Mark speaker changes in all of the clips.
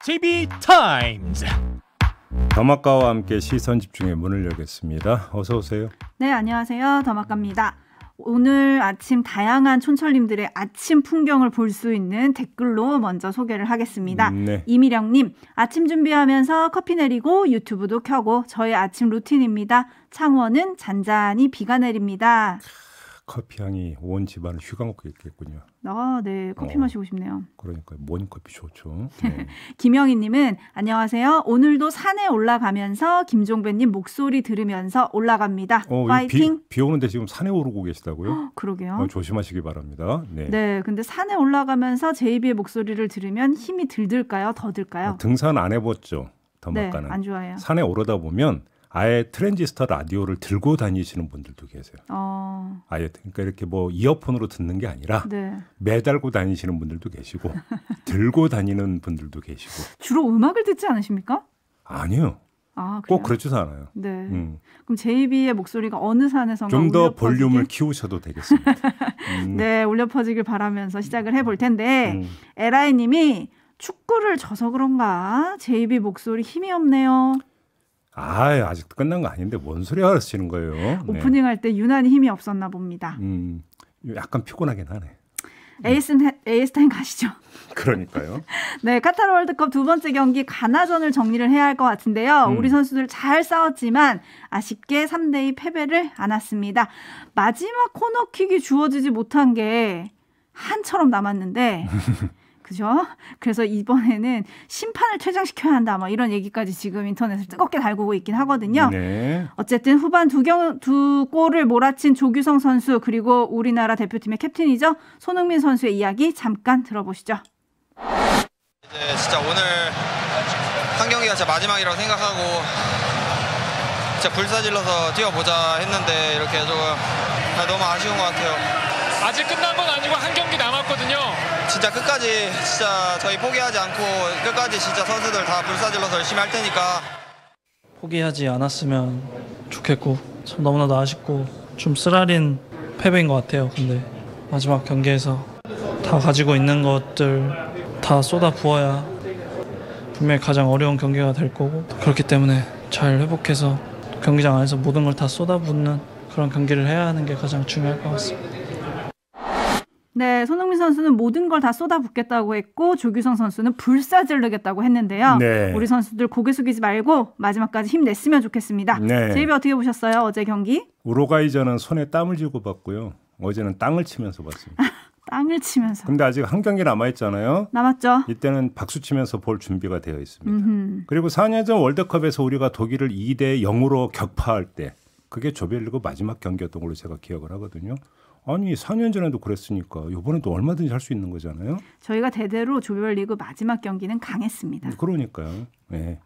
Speaker 1: JB 타임즈.
Speaker 2: 더마카와 함께 시선 집중의 문을 열겠습니다. 어서 오세요.
Speaker 3: 네, 안녕하세요. 더마카입니다. 오늘 아침 다양한 촌철님들의 아침 풍경을 볼 수 있는 댓글로 먼저 소개를 하겠습니다.
Speaker 2: 네.
Speaker 3: 이미령님, 아침 준비하면서 커피 내리고 유튜브도 켜고 저의 아침 루틴입니다. 창원은 잔잔히 비가 내립니다.
Speaker 2: 커피 향이 온 집안을 휘감고 있겠군요.
Speaker 3: 아, 네. 커피 마시고 싶네요.
Speaker 2: 그러니까 모닝커피 좋죠. 네.
Speaker 3: 김영희님은 안녕하세요. 오늘도 산에 올라가면서 김종배님 목소리 들으면서 올라갑니다. 파이팅.
Speaker 2: 비 오는데 지금 산에 오르고 계시다고요?
Speaker 3: 그러게요.
Speaker 2: 조심하시기 바랍니다. 네.
Speaker 3: 네, 근데 산에 올라가면서 제이비의 목소리를 들으면 힘이 들까요? 더 들까요?
Speaker 2: 등산 안 해봤죠. 더마카는.
Speaker 3: 네, 안 좋아해요.
Speaker 2: 산에 오르다 보면 아예 트랜지스터 라디오를 들고 다니시는 분들도 계세요. 아예 그러니까 이렇게 뭐 이어폰으로 듣는 게 아니라
Speaker 3: 네.
Speaker 2: 매달고 다니시는 분들도 계시고 들고 다니는 분들도 계시고.
Speaker 3: 주로 음악을 듣지 않으십니까?
Speaker 2: 아니요.
Speaker 3: 아,
Speaker 2: 꼭 그렇지도 않아요.
Speaker 3: 네. 그럼 제이비의 목소리가 어느 산에선가
Speaker 2: 좀 더 볼륨을 키우셔도 되겠습니다.
Speaker 3: 네, 울려 퍼지길 바라면서 시작을 해볼 텐데 에라이님이 축구를 져서 그런가 제이비 목소리 힘이 없네요.
Speaker 2: 아직도 끝난 거 아닌데 뭔 소리 하시는 거예요? 네.
Speaker 3: 오프닝 할 때 유난히 힘이 없었나 봅니다.
Speaker 2: 약간 피곤하긴 하네.
Speaker 3: 에이스타인 가시죠.
Speaker 2: 그러니까요.
Speaker 3: 네, 카타르 월드컵 두 번째 경기 가나전을 정리를 해야 할 것 같은데요. 우리 선수들 잘 싸웠지만 아쉽게 3대2 패배를 안았습니다. 마지막 코너킥이 주어지지 못한 게 한처럼 남았는데 그죠? 그래서 이번에는 심판을 퇴장시켜야 한다. 뭐 이런 얘기까지 지금 인터넷을 뜨겁게 달구고 있긴 하거든요.
Speaker 2: 네.
Speaker 3: 어쨌든 후반 두 골을 몰아친 조규성 선수 그리고 우리나라 대표팀의 캡틴이죠. 손흥민 선수의 이야기 잠깐 들어보시죠.
Speaker 4: 이제 진짜 오늘 한 경기가 진짜 마지막이라고 생각하고 진짜 불사질러서 뛰어보자 했는데 이렇게 조금 너무 아쉬운 것 같아요.
Speaker 1: 아직 끝난 건 아니고 한 경기 남았거든요.
Speaker 4: 진짜 끝까지 진짜 저희 포기하지 않고 끝까지 진짜 선수들 다 불사질러서 열심히 할 테니까
Speaker 5: 포기하지 않았으면 좋겠고 참 너무나도 아쉽고 좀 쓰라린 패배인 것 같아요. 근데 마지막 경기에서 다 가지고 있는 것들 다 쏟아 부어야 분명히 가장 어려운 경기가 될 거고 그렇기 때문에 잘 회복해서 경기장 안에서 모든 걸 다 쏟아붓는 그런 경기를 해야 하는 게 가장 중요할 것 같습니다.
Speaker 3: 네, 손흥민 선수는 모든 걸 다 쏟아붓겠다고 했고 조규성 선수는 불사지르겠다고 했는데요.
Speaker 2: 네.
Speaker 3: 우리 선수들 고개 숙이지 말고 마지막까지 힘냈으면 좋겠습니다.
Speaker 2: 네.
Speaker 3: 제이비 어떻게 보셨어요? 어제 경기?
Speaker 2: 우루과이전은 손에 땀을 쥐고 봤고요. 어제는 땅을 치면서 봤습니다.
Speaker 3: 땅을 치면서.
Speaker 2: 근데 아직 한 경기 남아있잖아요.
Speaker 3: 남았죠.
Speaker 2: 이때는 박수 치면서 볼 준비가 되어 있습니다. 그리고 4년 전 월드컵에서 우리가 독일을 2대 0으로 격파할 때 그게 조별리그 마지막 경기였던 걸로 제가 기억을 하거든요. 아니 4년 전에도 그랬으니까 이번에도 얼마든지 할 수 있는 거잖아요.
Speaker 3: 저희가 대대로 조별리그 마지막 경기는 강했습니다.
Speaker 2: 그러니까요. 네.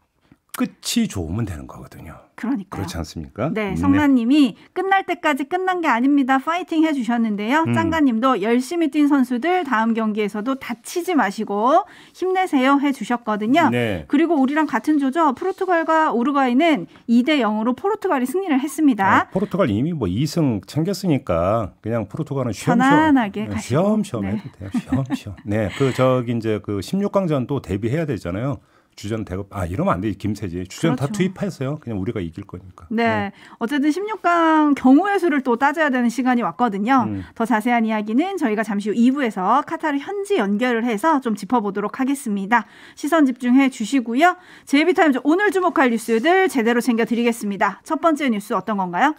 Speaker 2: 끝이 좋으면 되는 거거든요.
Speaker 3: 그러니까요.
Speaker 2: 그렇지 않습니까?
Speaker 3: 네, 성나님이 끝날 때까지 끝난 게 아닙니다. 파이팅 해주셨는데요. 짱가님도 열심히 뛴 선수들 다음 경기에서도 다치지 마시고 힘내세요 해주셨거든요.
Speaker 2: 네.
Speaker 3: 그리고 우리랑 같은 조죠. 포르투갈과 우루과이는 2대 0으로 포르투갈이 승리를 했습니다.
Speaker 2: 포르투갈 이미 뭐 2승 챙겼으니까 그냥 포르투갈은
Speaker 3: 편안하게 가시고.
Speaker 2: 쉬엄쉬엄 해도 돼요. 쉬엄쉬엄. 네, 그 16강전도 대비해야 되잖아요. 주전 대급 이러면 안 돼. 김세지 주전
Speaker 3: 그렇죠.
Speaker 2: 다 투입했어요. 그냥 우리가 이길 거니까.
Speaker 3: 네. 어쨌든 16강 경우의 수를 또 따져야 되는 시간이 왔거든요. 더 자세한 이야기는 저희가 잠시 후 2부에서 카타르 현지 연결을 해서 좀 짚어보도록 하겠습니다. 시선 집중해 주시고요. 제이비타임즈 오늘 주목할 뉴스들 제대로 챙겨드리겠습니다. 첫 번째 뉴스 어떤 건가요?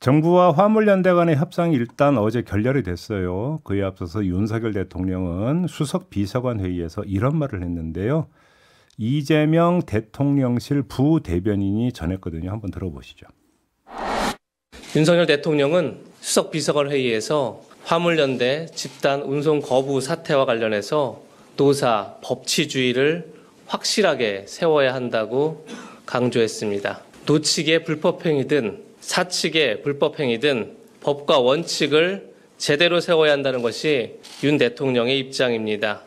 Speaker 2: 정부와 화물연대 간의 협상이 일단 어제 결렬이 됐어요. 그에 앞서서 윤석열 대통령은 수석 비서관 회의에서 이런 말을 했는데요. 이재명 대통령실 부대변인이 전했거든요. 한번 들어보시죠.
Speaker 6: 윤석열 대통령은 수석 비서관 회의에서 화물연대 집단 운송 거부 사태와 관련해서 노사 법치주의를 확실하게 세워야 한다고 강조했습니다. 노측의 불법행위든 사측의 불법행위든 법과 원칙을 제대로 세워야 한다는 것이 윤 대통령의 입장입니다.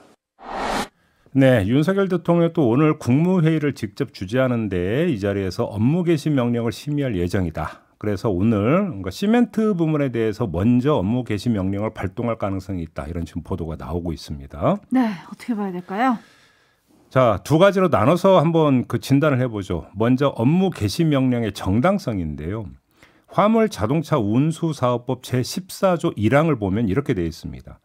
Speaker 2: 네, 윤석열 대통령 또 오늘 국무회의를 직접 주재하는데 이 자리에서 업무 개시 명령을 심의할 예정이다. 그래서 오늘 시멘트 부문에 대해서 먼저 업무 개시 명령을 발동할 가능성이 있다. 이런 지금 보도가 나오고 있습니다.
Speaker 3: 네, 어떻게 봐야 될까요?
Speaker 2: 자, 두 가지로 나눠서 한번 그 진단을 해보죠. 먼저 업무 개시 명령의 정당성인데요. 화물 자동차 운수사업법 제14조 1항을 보면 이렇게 되어 있습니다.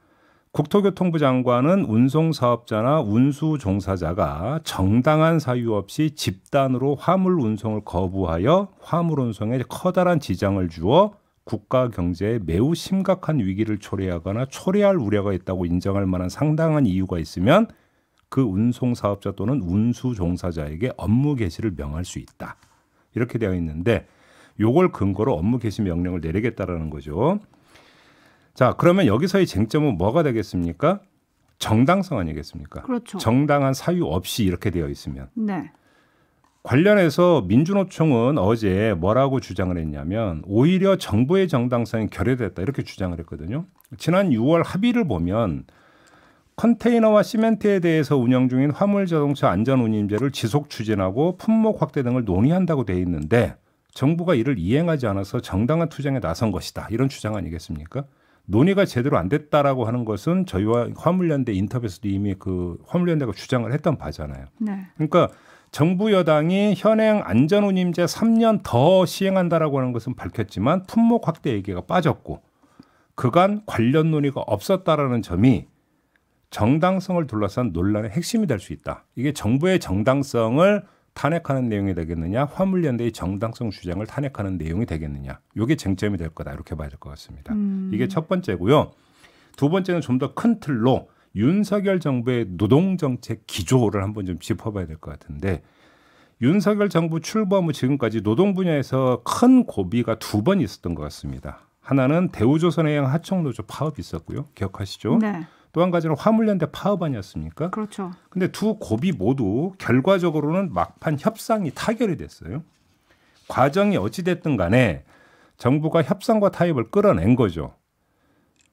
Speaker 2: 국토교통부 장관은 운송사업자나 운수종사자가 정당한 사유 없이 집단으로 화물 운송을 거부하여 화물 운송에 커다란 지장을 주어 국가 경제에 매우 심각한 위기를 초래하거나 초래할 우려가 있다고 인정할 만한 상당한 이유가 있으면 그 운송사업자 또는 운수종사자에게 업무 개시를 명할 수 있다. 이렇게 되어 있는데 요걸 근거로 업무 개시 명령을 내리겠다라는 거죠. 자, 그러면 여기서의 쟁점은 뭐가 되겠습니까? 정당성 아니겠습니까?
Speaker 3: 그렇죠.
Speaker 2: 정당한 사유 없이 이렇게 되어 있으면.
Speaker 3: 네.
Speaker 2: 관련해서 민주노총은 어제 뭐라고 주장을 했냐면 오히려 정부의 정당성이 결여됐다 이렇게 주장을 했거든요. 지난 6월 합의를 보면 컨테이너와 시멘트에 대해서 운영 중인 화물자동차 안전운임제를 지속 추진하고 품목 확대 등을 논의한다고 돼 있는데 정부가 이를 이행하지 않아서 정당한 투쟁에 나선 것이다. 이런 주장 아니겠습니까? 논의가 제대로 안 됐다라고 하는 것은 저희와 화물연대 인터뷰에서도 이미 그 화물연대가 주장을 했던 바잖아요.
Speaker 3: 네.
Speaker 2: 그러니까 정부 여당이 현행 안전운임제 3년 더 시행한다라고 하는 것은 밝혔지만 품목 확대 얘기가 빠졌고 그간 관련 논의가 없었다라는 점이 정당성을 둘러싼 논란의 핵심이 될 수 있다. 이게 정부의 정당성을 탄핵하는 내용이 되겠느냐, 화물연대의 정당성 주장을 탄핵하는 내용이 되겠느냐. 이게 쟁점이 될 거다. 이렇게 봐야 될 것 같습니다. 이게 첫 번째고요. 두 번째는 좀 더 큰 틀로 윤석열 정부의 노동정책 기조를 한번 좀 짚어봐야 될 것 같은데 윤석열 정부 출범 후 지금까지 노동 분야에서 큰 고비가 두 번 있었던 것 같습니다. 하나는 대우조선해양 하청노조 파업이 있었고요. 기억하시죠?
Speaker 3: 네.
Speaker 2: 또 한 가지는 화물연대 파업 아니었습니까?
Speaker 3: 그렇죠.
Speaker 2: 근데 두 고비 모두 결과적으로는 막판 협상이 타결이 됐어요. 과정이 어찌됐든 간에 정부가 협상과 타협을 끌어낸 거죠.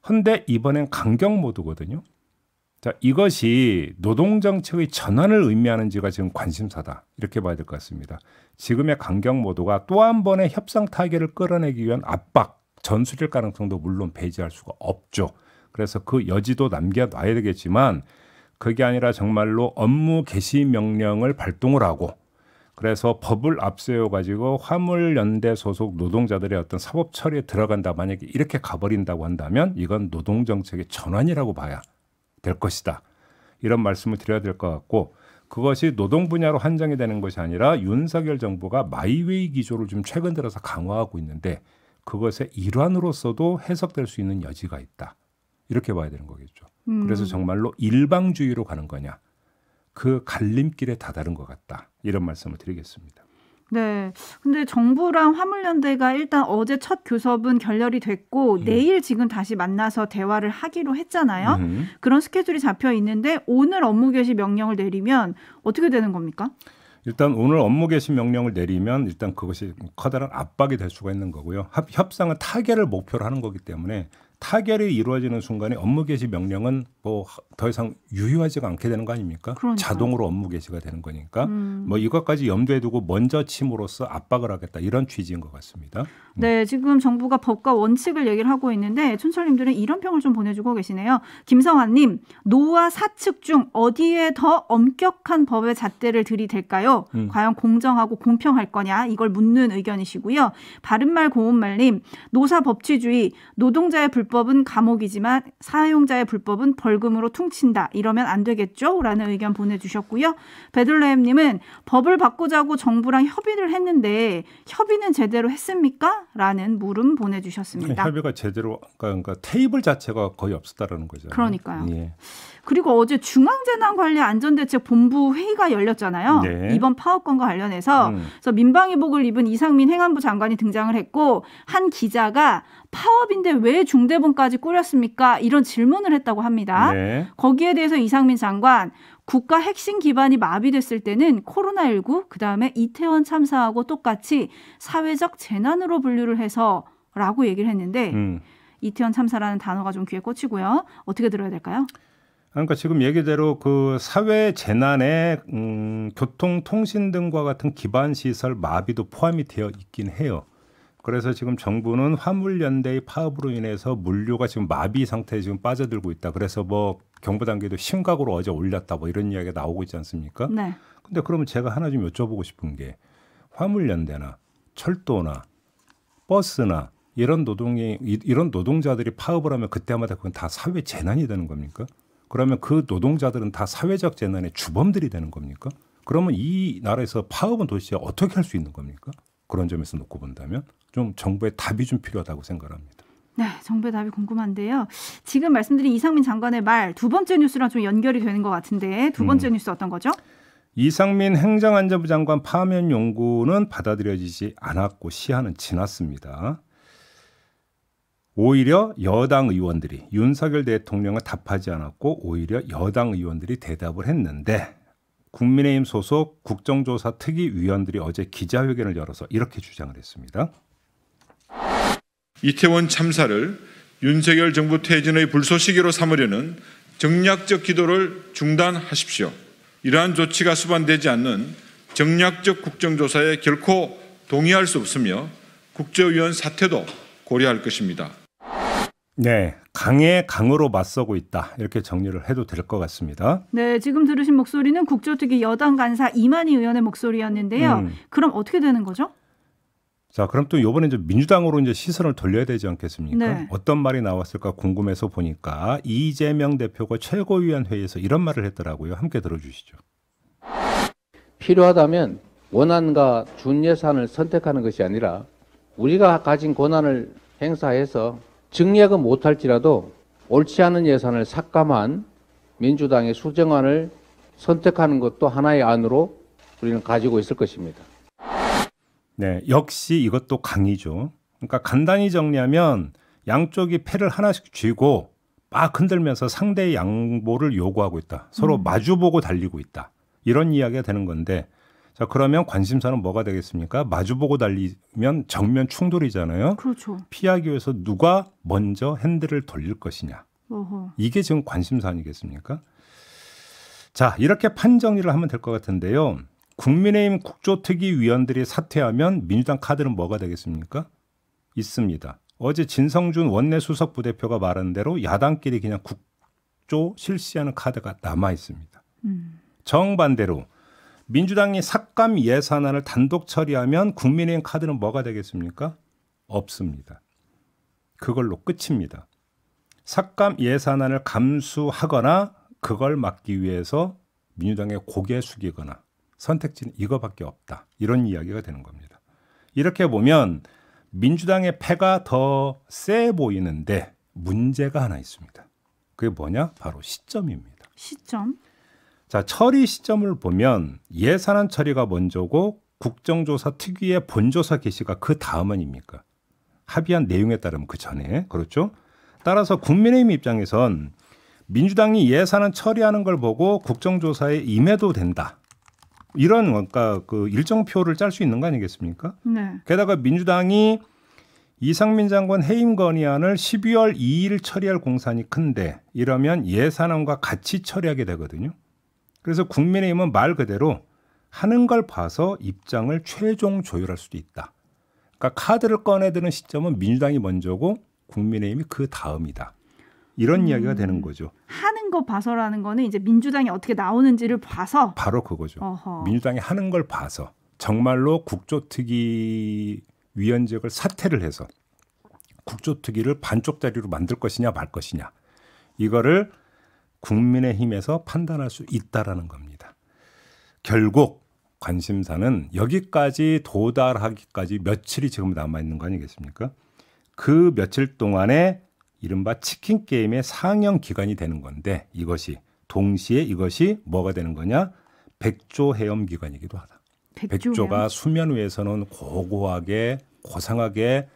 Speaker 2: 그런데 이번엔 강경 모드거든요. 자, 이것이 노동정책의 전환을 의미하는지가 지금 관심사다. 이렇게 봐야 될 것 같습니다. 지금의 강경 모드가 또 한 번의 협상 타결을 끌어내기 위한 압박, 전술일 가능성도 물론 배제할 수가 없죠. 그래서 그 여지도 남겨놔야 되겠지만 그게 아니라 정말로 업무 개시 명령을 발동을 하고 그래서 법을 앞세워 가지고 화물연대 소속 노동자들의 어떤 사법 처리에 들어간다. 만약에 이렇게 가버린다고 한다면 이건 노동정책의 전환이라고 봐야 될 것이다. 이런 말씀을 드려야 될 것 같고 그것이 노동 분야로 한정이 되는 것이 아니라 윤석열 정부가 마이웨이 기조를 좀 최근 들어서 강화하고 있는데 그것의 일환으로서도 해석될 수 있는 여지가 있다. 이렇게 봐야 되는 거겠죠. 그래서 정말로 일방주의로 가는 거냐. 그 갈림길에 다다른 것 같다. 이런 말씀을 드리겠습니다.
Speaker 3: 네. 근데 정부랑 화물연대가 일단 어제 첫 교섭은 결렬이 됐고 내일 지금 다시 만나서 대화를 하기로 했잖아요. 그런 스케줄이 잡혀 있는데 오늘 업무 개시 명령을 내리면 어떻게 되는 겁니까?
Speaker 2: 일단 오늘 업무 개시 명령을 내리면 일단 그것이 커다란 압박이 될 수가 있는 거고요. 협상은 타결을 목표로 하는 거기 때문에 타결이 이루어지는 순간에 업무 개시 명령은 뭐 더 이상 유효하지가 않게 되는 거 아닙니까?
Speaker 3: 그러니까요.
Speaker 2: 자동으로 업무 개시가 되는 거니까 뭐 이것까지 염두에 두고 먼저 침으로써 압박을 하겠다 이런 취지인 것 같습니다.
Speaker 3: 네, 지금 정부가 법과 원칙을 얘기를 하고 있는데 촌철님들은 이런 평을 좀 보내주고 계시네요. 김성환님, 노와 사측 중 어디에 더 엄격한 법의 잣대를 들이댈까요? 과연 공정하고 공평할 거냐? 이걸 묻는 의견이시고요. 바른말 고운말님, 노사 법치주의, 노동자의 불법은 감옥이지만 사용자의 불법은 벌금으로 퉁친다. 이러면 안 되겠죠? 라는 의견 보내주셨고요. 베들레헴님은 법을 바꾸자고 정부랑 협의를 했는데 협의는 제대로 했습니까? 라는 물음 보내주셨습니다.
Speaker 2: 협의가 제대로 그러니까 테이블 자체가 거의 없었다라는 거죠.
Speaker 3: 그러니까요.
Speaker 2: 예.
Speaker 3: 그리고 어제 중앙재난관리안전대책본부 회의가 열렸잖아요.
Speaker 2: 네.
Speaker 3: 이번 파업건과 관련해서 그래서 민방위복을 입은 이상민 행안부 장관이 등장을 했고 한 기자가 파업인데 왜 중대본까지 꾸렸습니까? 이런 질문을 했다고 합니다.
Speaker 2: 네.
Speaker 3: 거기에 대해서 이상민 장관 국가 핵심 기반이 마비됐을 때는 코로나19 그다음에 이태원 참사하고 똑같이 사회적 재난으로 분류를 해서라고 얘기를 했는데 이태원 참사라는 단어가 좀 귀에 꽂히고요. 어떻게 들어야 될까요?
Speaker 2: 그러니까 지금 얘기대로 그 사회 재난에 교통, 통신 등과 같은 기반 시설 마비도 포함이 되어 있긴 해요. 그래서 지금 정부는 화물연대의 파업으로 인해서 물류가 지금 마비 상태에 지금 빠져들고 있다. 그래서 뭐 경부단계도 심각으로 어제 올렸다. 뭐 이런 이야기가 나오고 있지 않습니까?
Speaker 3: 네.
Speaker 2: 근데 그러면 제가 하나 좀 여쭤보고 싶은 게 화물연대나 철도나 버스나 이런 노동자들이 파업을 하면 그때마다 그건 다 사회 재난이 되는 겁니까? 그러면 그 노동자들은 다 사회적 재난의 주범들이 되는 겁니까? 그러면 이 나라에서 파업은 도대체 어떻게 할 수 있는 겁니까? 그런 점에서 놓고 본다면 좀 정부의 답이 좀 필요하다고 생각합니다.
Speaker 3: 네, 정부의 답이 궁금한데요. 지금 말씀드린 이상민 장관의 말 두 번째 뉴스랑 좀 연결이 되는 것 같은데 두 번째 뉴스 어떤 거죠?
Speaker 2: 이상민 행정안전부 장관 파면 용구는 받아들여지지 않았고 시한은 지났습니다. 오히려 여당 의원들이 윤석열 대통령은 답하지 않았고 오히려 여당 의원들이 대답을 했는데 국민의힘 소속 국정조사 특위위원들이 어제 기자회견을 열어서 이렇게 주장을 했습니다.
Speaker 7: 이태원 참사를 윤석열 정부 퇴진의 불쏘시개로 삼으려는 정략적 기도를 중단하십시오. 이러한 조치가 수반되지 않는 정략적 국정조사에 결코 동의할 수 없으며 국정위원 사퇴도 고려할 것입니다.
Speaker 2: 네, 강에 강으로 맞서고 있다. 이렇게 정리를 해도 될 것 같습니다.
Speaker 3: 네, 지금 들으신 목소리는 국조특위 여당 간사 이만희 의원의 목소리였는데요. 그럼 어떻게 되는 거죠?
Speaker 2: 자, 그럼 또 이번에 이제 민주당으로 이제 시선을 돌려야 되지 않겠습니까?
Speaker 3: 네.
Speaker 2: 어떤 말이 나왔을까 궁금해서 보니까 이재명 대표가 최고위원회의에서 이런 말을 했더라고요. 함께 들어주시죠.
Speaker 8: 필요하다면 원안과 준예산을 선택하는 것이 아니라 우리가 가진 권한을 행사해서 증액은 못할지라도 옳지 않은 예산을 삭감한 민주당의 수정안을 선택하는 것도 하나의 안으로 우리는 가지고 있을 것입니다.
Speaker 2: 네, 역시 이것도 강이죠. 그러니까 간단히 정리하면 양쪽이 패를 하나씩 쥐고 막 흔들면서 상대의 양보를 요구하고 있다. 서로 마주보고 달리고 있다. 이런 이야기가 되는 건데 자, 그러면 관심사는 뭐가 되겠습니까? 마주보고 달리면 정면 충돌이잖아요.
Speaker 3: 그렇죠.
Speaker 2: 피하기 위해서 누가 먼저 핸들을 돌릴 것이냐.
Speaker 3: 어허.
Speaker 2: 이게 지금 관심사 아니겠습니까? 자, 이렇게 판정리를 하면 될 것 같은데요. 국민의힘 국조특위 위원들이 사퇴하면 민주당 카드는 뭐가 되겠습니까? 있습니다. 어제 진성준 원내 수석 부대표가 말한 대로 야당끼리 그냥 국조 실시하는 카드가 남아 있습니다. 정반대로 민주당이 삭감 예산안을 단독 처리하면 국민의힘 카드는 뭐가 되겠습니까? 없습니다. 그걸로 끝입니다. 삭감 예산안을 감수하거나 그걸 막기 위해서 민주당의 고개 숙이거나 선택지는 이거밖에 없다. 이런 이야기가 되는 겁니다. 이렇게 보면 민주당의 패가 더 세 보이는데 문제가 하나 있습니다. 그게 뭐냐? 바로 시점입니다.
Speaker 3: 시점?
Speaker 2: 자, 처리 시점을 보면 예산안 처리가 먼저고 국정조사 특위의 본조사 개시가 그 다음은입니까? 합의한 내용에 따르면 그 전에. 그렇죠? 따라서 국민의힘 입장에선 민주당이 예산안 처리하는 걸 보고 국정조사에 임해도 된다. 이런 그러니까 그 일정표를 짤 수 있는 거 아니겠습니까?
Speaker 3: 네.
Speaker 2: 게다가 민주당이 이상민 장관 해임 건의안을 12월 2일 처리할 공산이 큰데 이러면 예산안과 같이 처리하게 되거든요. 그래서 국민의힘은 말 그대로 하는 걸 봐서 입장을 최종 조율할 수도 있다. 그러니까 카드를 꺼내드는 시점은 민주당이 먼저고 국민의힘이 그 다음이다. 이런 이야기가 되는 거죠.
Speaker 3: 하는 거 봐서라는 거는 이제 민주당이 어떻게 나오는지를 봐서.
Speaker 2: 바로 그거죠.
Speaker 3: 어허.
Speaker 2: 민주당이 하는 걸 봐서 정말로 국조특위 위원직을 사퇴를 해서 국조특위를 반쪽짜리로 만들 것이냐 말 것이냐. 이거를 국민의힘에서 판단할 수 있다라는 겁니다. 결국 관심사는 여기까지 도달하기까지 며칠이 지금 남아있는 거 아니겠습니까? 그 며칠 동안에 이른바 치킨 게임의 상영 기간이 되는 건데 이것이 동시에 이것이 뭐가 되는 거냐? 백조 헤엄 기간이기도 하다. 백조가 수면 위에서는 고고하게 고상하게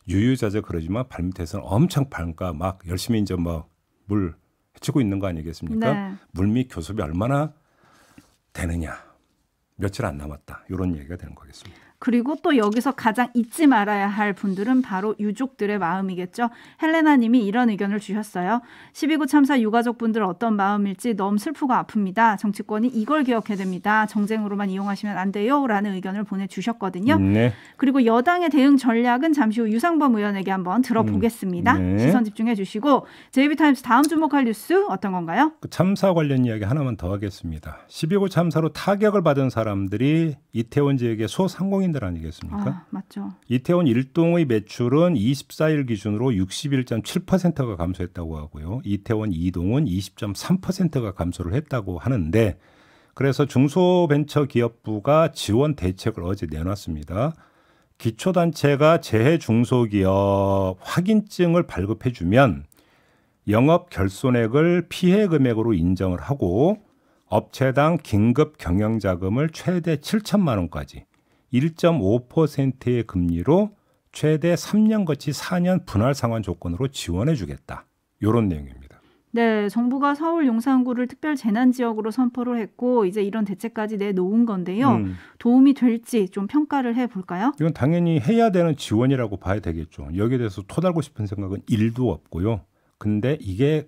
Speaker 2: 유유자적 그러지만 발밑에서는 엄청 밝까 막 열심히 이제 뭐 물 헤치고 있는 거 아니겠습니까?
Speaker 3: 네.
Speaker 2: 물밑 교섭이 얼마나 되느냐. 며칠 안 남았다. 이런 얘기가 되는 거겠습니다.
Speaker 3: 그리고 또 여기서 가장 잊지 말아야 할 분들은 바로 유족들의 마음이겠죠. 헬레나 님이 이런 의견을 주셨어요. 12구 참사 유가족분들 어떤 마음일지 너무 슬프고 아픕니다. 정치권이 이걸 기억해야 됩니다. 정쟁으로만 이용하시면 안 돼요. 라는 의견을 보내주셨거든요.
Speaker 2: 네.
Speaker 3: 그리고 여당의 대응 전략은 잠시 후 유상범 의원에게 한번 들어보겠습니다.
Speaker 2: 네.
Speaker 3: 시선 집중해 주시고 JB타임스 다음 주목할 뉴스 어떤 건가요?
Speaker 2: 그 참사 관련 이야기 하나만 더 하겠습니다. 12구 참사로 타격을 받은 사람들이 이태원 지역의 소상공인들 아니겠습니까?
Speaker 3: 맞죠.
Speaker 2: 이태원 1동의 매출은 24일 기준으로 61.7%가 감소했다고 하고요. 이태원 2동은 20.3%가 감소를 했다고 하는데 그래서 중소벤처기업부가 지원 대책을 어제 내놨습니다. 기초단체가 재해 중소기업 확인증을 발급해주면 영업 결손액을 피해 금액으로 인정을 하고 업체당 긴급 경영자금을 최대 7천만 원까지 1.5%의 금리로 최대 3년 거치 4년 분할 상환 조건으로 지원해 주겠다. 이런 내용입니다.
Speaker 3: 네, 정부가 서울 용산구를 특별 재난 지역으로 선포를 했고 이제 이런 대책까지 내놓은 건데요. 도움이 될지 좀 평가를 해볼까요?
Speaker 2: 이건 당연히 해야 되는 지원이라고 봐야 되겠죠. 여기에 대해서 토달고 싶은 생각은 1도 없고요. 근데 이게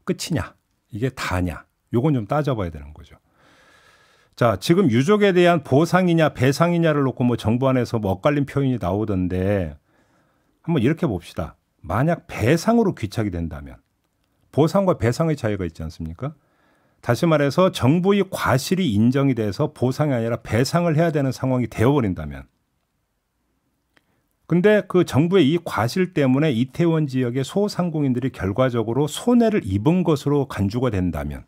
Speaker 2: 끝이냐? 이게 다냐? 요건 좀 따져봐야 되는 거죠. 자, 지금 유족에 대한 보상이냐 배상이냐를 놓고 뭐 정부 안에서 뭐 엇갈린 표현이 나오던데 한번 이렇게 봅시다. 만약 배상으로 귀착이 된다면 보상과 배상의 차이가 있지 않습니까? 다시 말해서 정부의 과실이 인정이 돼서 보상이 아니라 배상을 해야 되는 상황이 되어버린다면 근데 그 정부의 이 과실 때문에 이태원 지역의 소상공인들이 결과적으로 손해를 입은 것으로 간주가 된다면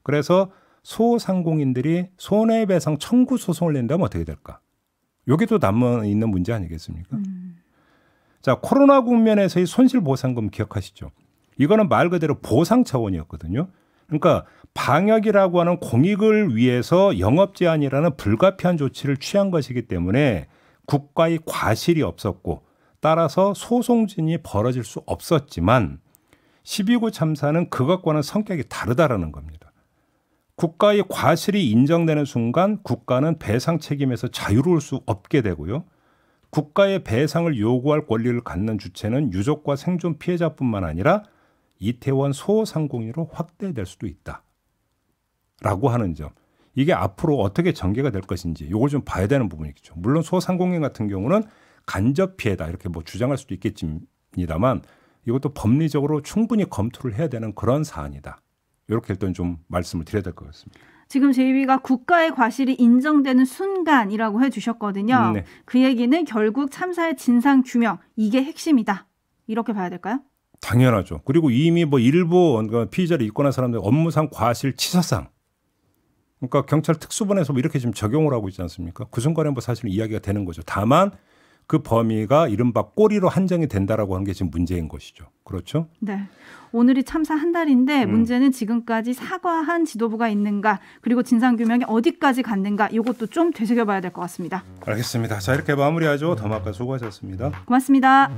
Speaker 2: 그래서 소상공인들이 손해배상 청구 소송을 낸다면 어떻게 될까? 이게 또 남아있는 문제 아니겠습니까? 자, 코로나 국면에서의 손실보상금 기억하시죠? 이거는 말 그대로 보상 차원이었거든요. 그러니까 방역이라고 하는 공익을 위해서 영업 제한이라는 불가피한 조치를 취한 것이기 때문에 국가의 과실이 없었고 따라서 소송진이 벌어질 수 없었지만 12구 참사는 그것과는 성격이 다르다라는 겁니다. 국가의 과실이 인정되는 순간 국가는 배상 책임에서 자유로울 수 없게 되고요. 국가의 배상을 요구할 권리를 갖는 주체는 유족과 생존 피해자뿐만 아니라 이태원 소상공인으로 확대될 수도 있다라고 하는 점. 이게 앞으로 어떻게 전개가 될 것인지 이걸 좀 봐야 되는 부분이겠죠. 물론 소상공인 같은 경우는 간접 피해다 이렇게 뭐 주장할 수도 있겠습니다만 이것도 법리적으로 충분히 검토를 해야 되는 그런 사안이다. 이렇게 일단 좀 말씀을 드려야 될 것 같습니다.
Speaker 3: 지금 JB가 국가의 과실이 인정되는 순간이라고 해주셨거든요.
Speaker 2: 네.
Speaker 3: 그 얘기는 결국 참사의 진상 규명 이게 핵심이다. 이렇게 봐야 될까요?
Speaker 2: 당연하죠. 그리고 이미 뭐 일부 피의자를 입건한 사람들 업무상 과실치사상 그러니까 경찰 특수본에서 뭐 이렇게 지금 적용을 하고 있지 않습니까? 그 순간에 뭐 사실은 이야기가 되는 거죠. 다만 그 범위가 이른바 꼬리로 한정이 된다라고 하는 게 지금 문제인 것이죠. 그렇죠?
Speaker 3: 네. 오늘이 참사 한 달인데 문제는 지금까지 사과한 지도부가 있는가 그리고 진상규명이 어디까지 갔는가 이것도 좀 되새겨봐야 될 것 같습니다.
Speaker 2: 알겠습니다. 자, 이렇게 마무리하죠. 더마카 수고하셨습니다.
Speaker 3: 고맙습니다.